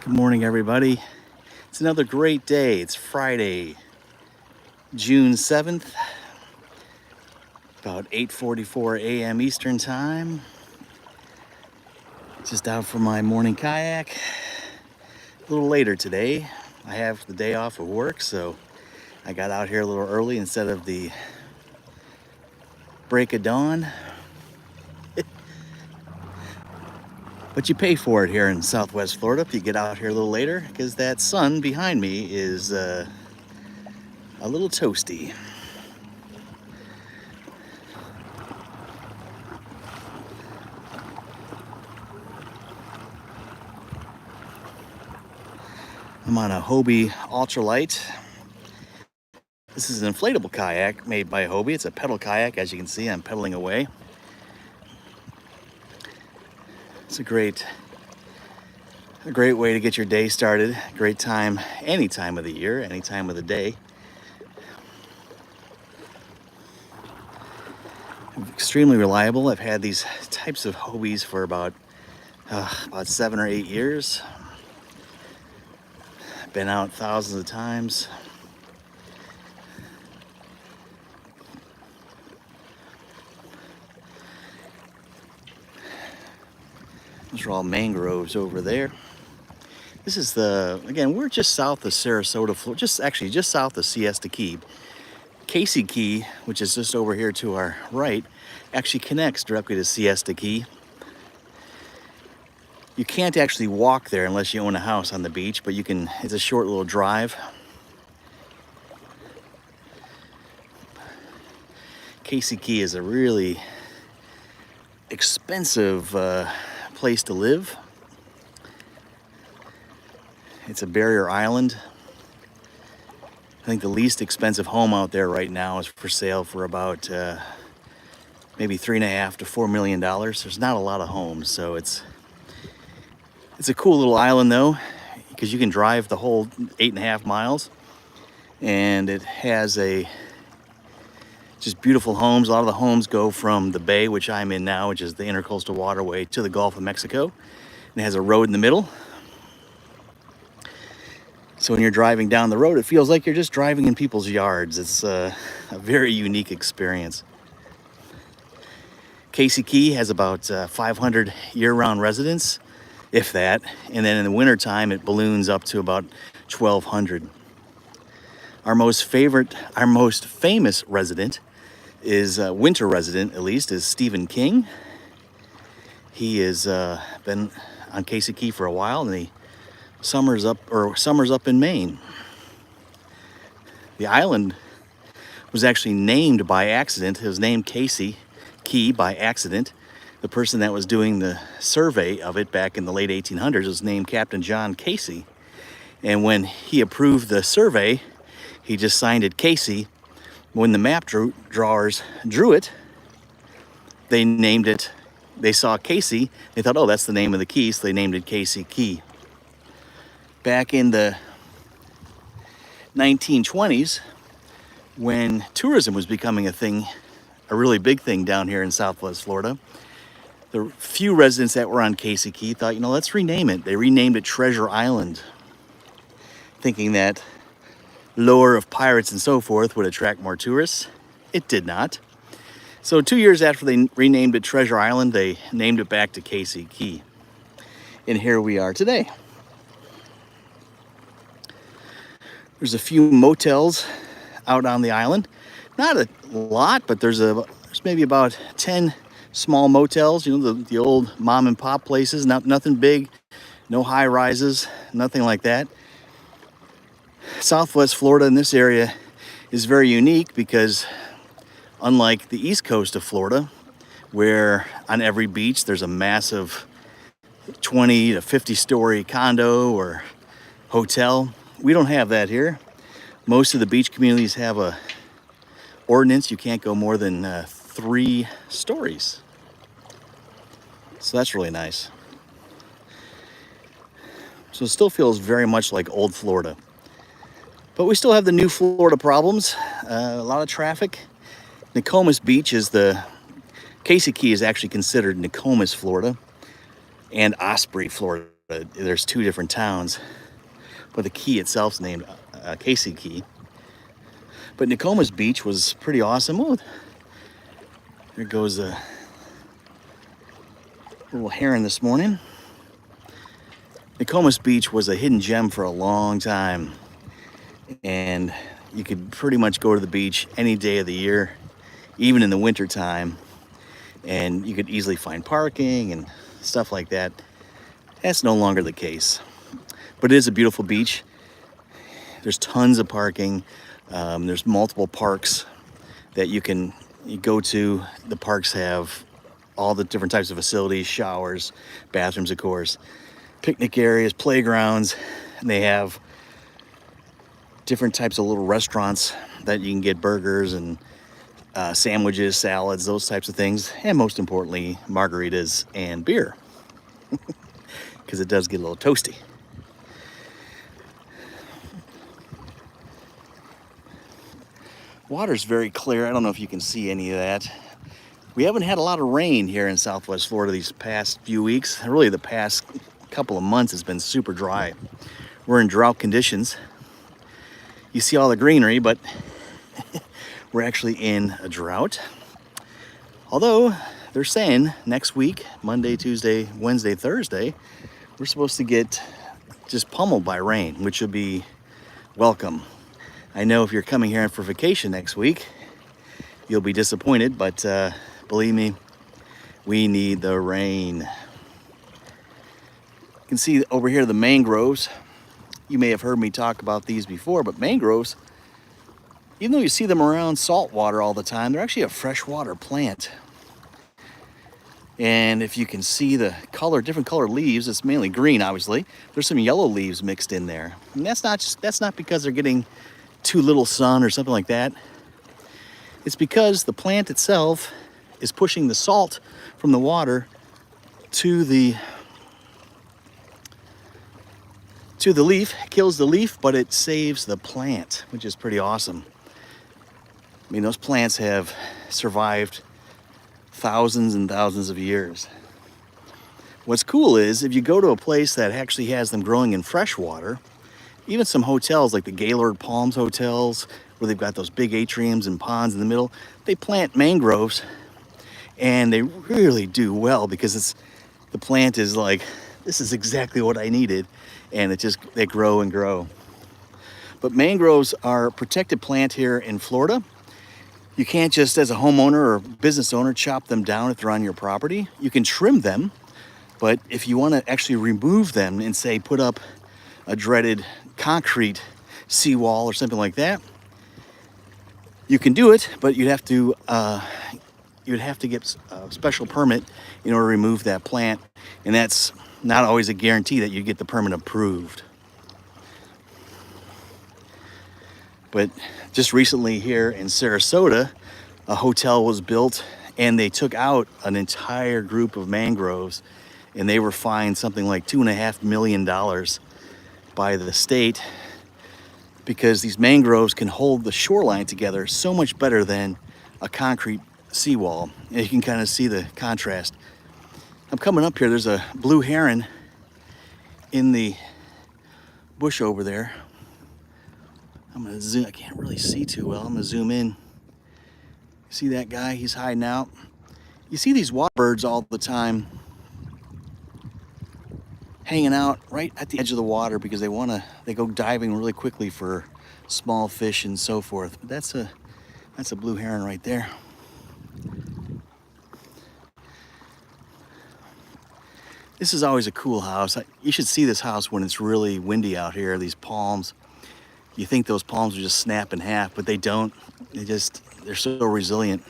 Good morning, everybody. It's another great day. It's Friday, June 7th, about 8:44 a.m. Eastern Time. Just out for my morning kayak. A little later today. I have the day off of work, so I got out here a little early instead of the break of dawn. But you pay for it here in Southwest Florida if you get out here a little later, because that sun behind me is a little toasty. I'm on a Hobie Ultralight. This is an inflatable kayak made by Hobie. It's a pedal kayak. As you can see, I'm pedaling away. It's a great way to get your day started. Great time, any time of the year, any time of the day. Extremely reliable. I've had these types of Hobies for about 7 or 8 years. Been out thousands of times. Those are all mangroves over there. This is again, we're just south of Sarasota, Florida, just south of Siesta Key. Casey Key, which is just over here to our right, actually connects directly to Siesta Key. You can't actually walk there unless you own a house on the beach, but you can. It's a short little drive. Casey Key is a really expensive place to live. It's a barrier island. I think the least expensive home out there right now is for sale for about maybe $3.5 to $4 million. There's not a lot of homes, so it's a cool little island though, because you can drive the whole 8.5 miles, and it has just beautiful homes. A lot of the homes go from the bay, which I'm in now, which is the Intercoastal Waterway, to the Gulf of Mexico. And it has a road in the middle. So when you're driving down the road, it feels like you're just driving in people's yards. It's a very unique experience. Casey Key has about 500 year-round residents, if that. And then in the wintertime, it balloons up to about 1,200. Our most famous resident is winter resident, at least, is Stephen King. He has been on Casey Key for a while, and he summers up in Maine. The island was actually named by accident. It was named Casey Key by accident. The person that was doing the survey of it back in the late 1800s was named Captain John Casey. And when he approved the survey, he just signed it Casey. When the map drawers drew it, they named it, they saw Casey, they thought, oh, that's the name of the key, so they named it Casey Key. Back in the 1920s, when tourism was becoming a thing, a really big thing down here in Southwest Florida, the few residents that were on Casey Key thought, let's rename it. They renamed it Treasure Island, thinking that lore of pirates and so forth would attract more tourists. It did not. So 2 years after they renamed it Treasure Island, they named it back to Casey Key. And here we are today. There's a few motels out on the island. Not a lot, but there's maybe about 10 small motels, the old mom and pop places. Nothing big, no high rises, nothing like that. Southwest Florida in this area is very unique because, unlike the east coast of Florida, where on every beach there's a massive 20 to 50 story condo or hotel, we don't have that here. Most of the beach communities have a ordinance you can't go more than 3 stories. So that's really nice. So it still feels very much like old Florida. But we still have the new Florida problems, a lot of traffic. Nokomis Beach Casey Key is actually considered Nokomis, Florida, and Osprey, Florida. There's two different towns, but the key itself's named Casey Key. But Nokomis Beach was pretty awesome. Oh, there goes a little heron this morning. Nokomis Beach was a hidden gem for a long time, and you could pretty much go to the beach any day of the year, even in the winter time, and you could easily find parking and stuff like that. That's no longer the case, but it is a beautiful beach. There's tons of parking. There's multiple parks that you go to. The parks have all the different types of facilities, showers, bathrooms, of course, picnic areas, playgrounds, and they have different types of little restaurants that you can get burgers and sandwiches, salads, those types of things, and most importantly, margaritas and beer, because it does get a little toasty. Water's very clear. I don't know if you can see any of that. We haven't had a lot of rain here in Southwest Florida these past few weeks. Really, the past couple of months has been super dry. We're in drought conditions. You see all the greenery, but we're actually in a drought. Although they're saying next week, Monday, Tuesday, Wednesday, Thursday, we're supposed to get just pummeled by rain, which would be welcome. I know if you're coming here for vacation next week, you'll be disappointed, but believe me, we need the rain. You can see over here the mangroves. You may have heard me talk about these before, but mangroves, even though you see them around salt water all the time, they're actually a freshwater plant. And if you can see the different colored leaves, it's mainly green, obviously. There's some yellow leaves mixed in there. And that's not because they're getting too little sun or something like that. It's because the plant itself is pushing the salt from the water to the leaf, kills the leaf, but it saves the plant, which is pretty awesome. I mean, those plants have survived thousands and thousands of years. What's cool is if you go to a place that actually has them growing in fresh water, even some hotels like the Gaylord Palms hotels, where they've got those big atriums and ponds in the middle, they plant mangroves, and they really do well because the plant is like, this is exactly what I needed, and they grow and grow. But mangroves are a protected plant here in Florida. You can't just, as a homeowner or business owner, chop them down if they're on your property. You can trim them, but if you want to actually remove them and say put up a dreaded concrete seawall or something like that, you can do it, but you'd have to get a special permit in order to remove that plant, and that's not always a guarantee that you get the permit approved. But just recently here in Sarasota, a hotel was built and they took out an entire group of mangroves, and they were fined something like $2.5 million by the state because these mangroves can hold the shoreline together so much better than a concrete seawall. And you can kind of see the contrast. I'm coming up here, there's a blue heron in the bush over there. I'm gonna zoom, I can't really see too well. I'm gonna zoom in. See that guy? He's hiding out. You see these water birds all the time hanging out right at the edge of the water because they go diving really quickly for small fish and so forth. But that's a blue heron right there. This is always a cool house. You should see this house when it's really windy out here. These palms. You think those palms would just snap in half, but they don't. They're so resilient.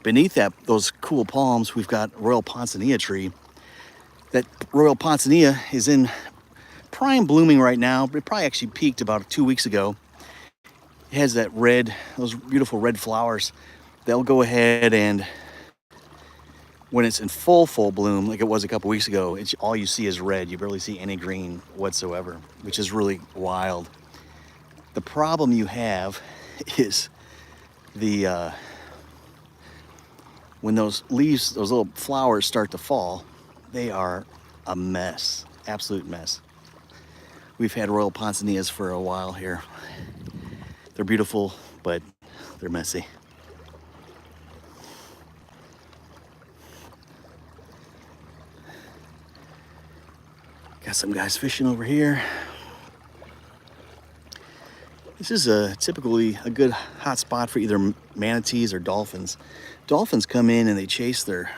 Beneath those cool palms, we've got Royal Poncinea tree. That Royal Poncinea is in prime blooming right now, but it probably actually peaked about 2 weeks ago. It has those beautiful red flowers. They'll go ahead and when it's in full bloom, like it was a couple weeks ago, all you see is red. You barely see any green whatsoever, which is really wild. The problem you have is when those leaves, those little flowers start to fall, they are a mess. Absolute mess. We've had Royal Poncineas for a while here. They're beautiful, but they're messy. Got some guys fishing over here. This is typically a good hot spot for either manatees or dolphins. Dolphins come in and they chase their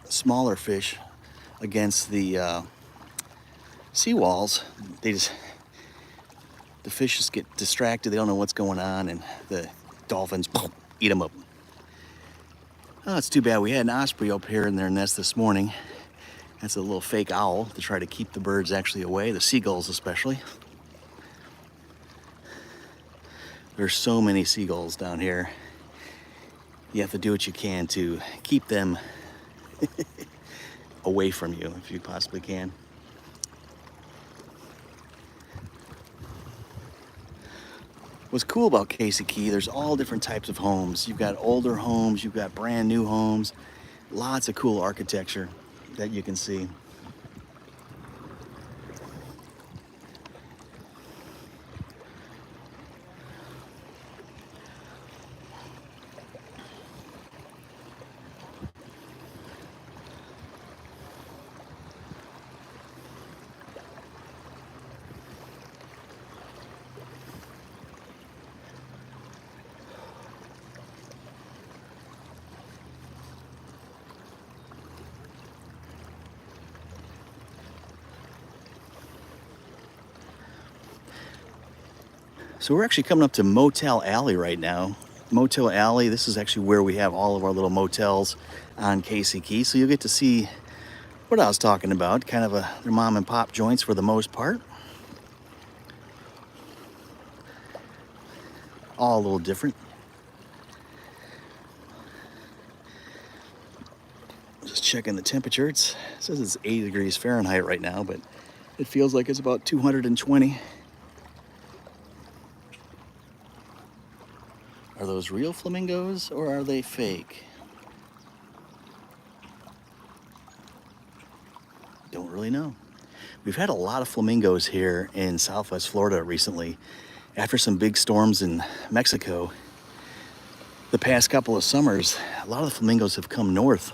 smaller fish against the seawalls. The fish just get distracted. They don't know what's going on, and the dolphins eat them up. Oh, it's too bad. We had an osprey up here in their nest this morning. That's a little fake owl to try to keep the birds actually away, the seagulls especially. There's so many seagulls down here. You have to do what you can to keep them away from you if you possibly can. What's cool about Casey Key, there's all different types of homes. You've got older homes, you've got brand new homes, lots of cool architecture that you can see. So we're actually coming up to Motel Alley right now. Motel Alley, this is actually where we have all of our little motels on Casey Key. So you'll get to see what I was talking about, kind of their mom and pop joints for the most part. All a little different. Just checking the temperature. It says it's 80 degrees Fahrenheit right now, but it feels like it's about 220. Are those real flamingos or are they fake? Don't really know. We've had a lot of flamingos here in Southwest Florida recently. After some big storms in Mexico, the past couple of summers, a lot of the flamingos have come north.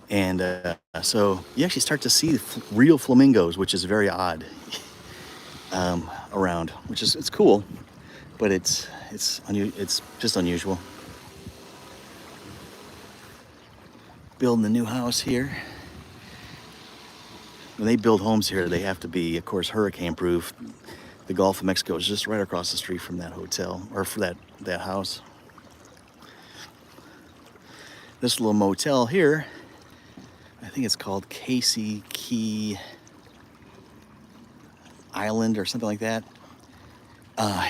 And so you actually start to see real flamingos, which is very odd around, which is, it's cool, but it's just unusual. Building the new house here. When they build homes here, they have to be, of course, hurricane proof. The Gulf of Mexico is just right across the street from that hotel, or for that house. This little motel here, I think it's called Casey Key Island or something like that.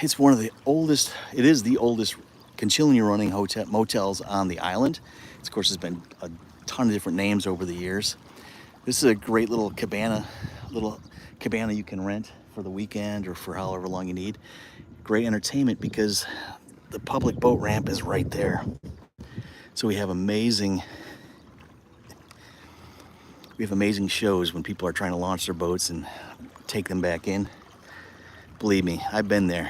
It's one of the oldest, it is the oldest continually running motels on the island. Of course, there's been a ton of different names over the years. This is a great little cabana you can rent for the weekend or for however long you need. Great entertainment because the public boat ramp is right there. So we have amazing shows when people are trying to launch their boats and take them back in. Believe me, I've been there.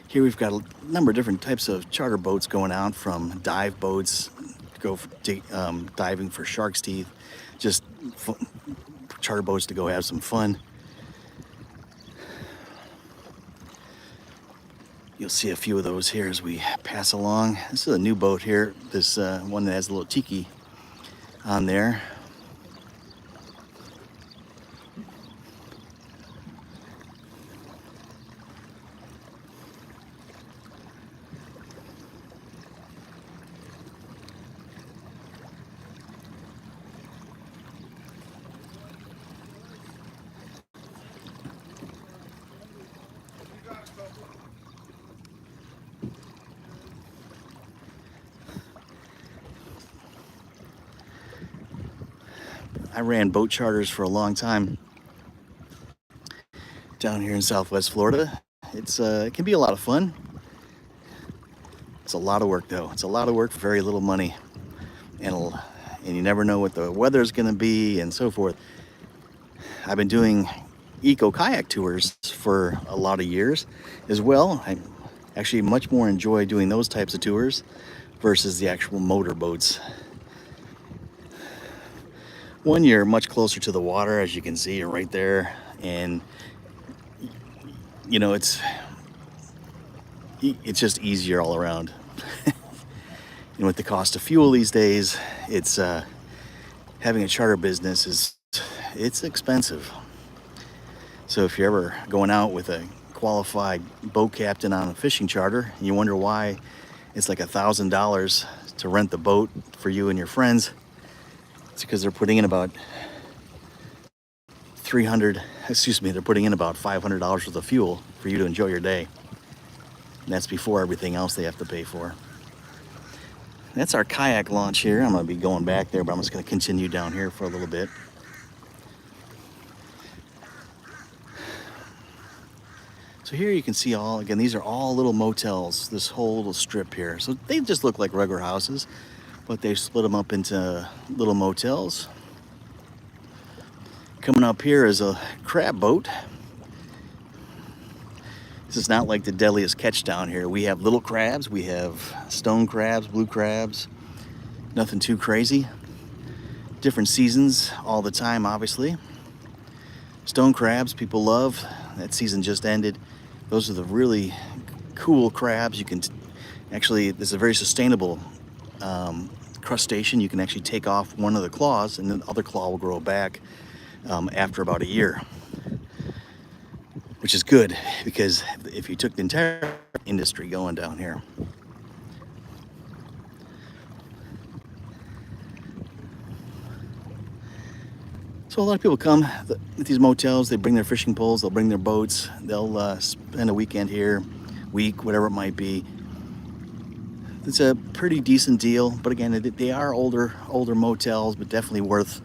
Here we've got a number of different types of charter boats going out, from dive boats, diving for shark's teeth, just charter boats to go have some fun. You'll see a few of those here as we pass along. This is a new boat here, this one that has a little tiki on there. I ran boat charters for a long time down here in Southwest Florida. It can be a lot of fun. It's a lot of work though. It's a lot of work for very little money, and you never know what the weather's going to be and so forth. I've been doing eco kayak tours for a lot of years as well. I actually much more enjoy doing those types of tours versus the actual motor boats. One, you're much closer to the water, as you can see, you're right there, and you know it's just easier all around. And with the cost of fuel these days, it's having a charter business it's expensive. So if you're ever going out with a qualified boat captain on a fishing charter, and you wonder why it's like $1,000 to rent the boat for you and your friends, it's because they're putting in about they're putting in about $500 worth of fuel for you to enjoy your day. And that's before everything else they have to pay for. That's our kayak launch here. I'm going to be going back there, but I'm just going to continue down here for a little bit. So here you can see again, these are all little motels, this whole little strip here. So they just look like regular houses, but they split them up into little motels. Coming up here is a crab boat. This is not like the deadliest catch down here. We have little crabs, we have stone crabs, blue crabs, nothing too crazy. Different seasons all the time, obviously. Stone crabs, people love. That season just ended. Those are the really cool crabs. You can actually, this is a very sustainable crustacean. You can actually take off one of the claws and then the other claw will grow back after about a year. Which is good, because if you took the entire industry going down here. So a lot of people come at these motels, they bring their fishing poles, they'll bring their boats, they'll spend a weekend here, week, whatever it might be. It's a pretty decent deal, but again, they are older motels, but definitely worth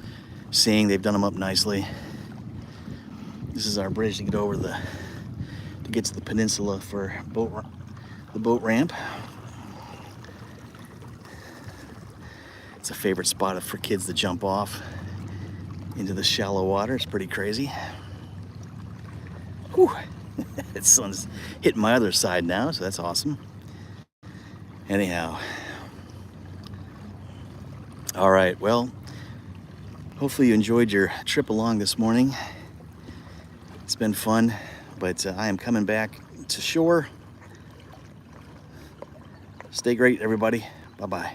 seeing. They've done them up nicely. This is our bridge to get over to get to the peninsula for the boat ramp. It's a favorite spot for kids to jump off into the shallow water. It's pretty crazy. Whew. The sun's hitting my other side now, so that's awesome. Anyhow. All right, well, hopefully you enjoyed your trip along this morning. It's been fun, but I am coming back to shore. Stay great, everybody. Bye-bye.